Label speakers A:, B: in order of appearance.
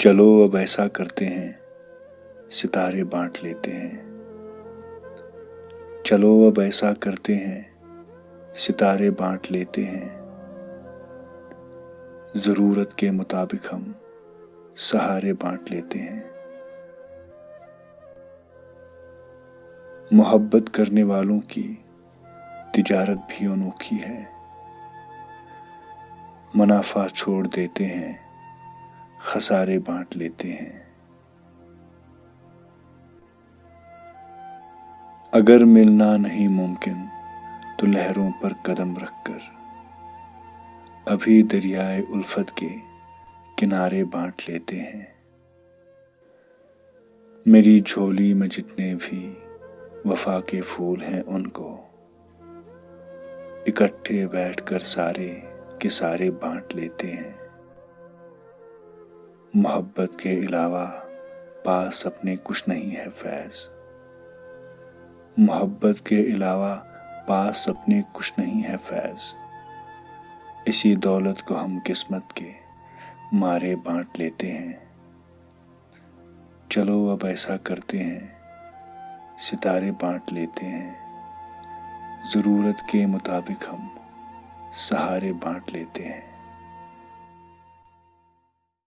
A: चलो अब ऐसा करते हैं, सितारे बांट लेते हैं। चलो अब ऐसा करते हैं, सितारे बांट लेते हैं। जरूरत के मुताबिक हम सहारे बांट लेते हैं। मोहब्बत करने वालों की तिजारत भी अनोखी है। मुनाफा छोड़ देते हैं, खसारे बांट लेते हैं। अगर मिलना नहीं मुमकिन तो लहरों पर कदम रखकर अभी दरियाए उल्फत के किनारे बांट लेते हैं। मेरी झोली में जितने भी वफा के फूल हैं उनको इकट्ठे बैठकर सारे के सारे बांट लेते हैं। मोहब्बत के अलावा पास अपने कुछ नहीं है फैज़। मोहब्बत के अलावा पास अपने कुछ नहीं है फैज़। इसी दौलत को हम किस्मत के मारे बांट लेते हैं। चलो अब ऐसा करते हैं, सितारे बांट लेते हैं। ज़रूरत के मुताबिक हम सहारे बांट लेते हैं।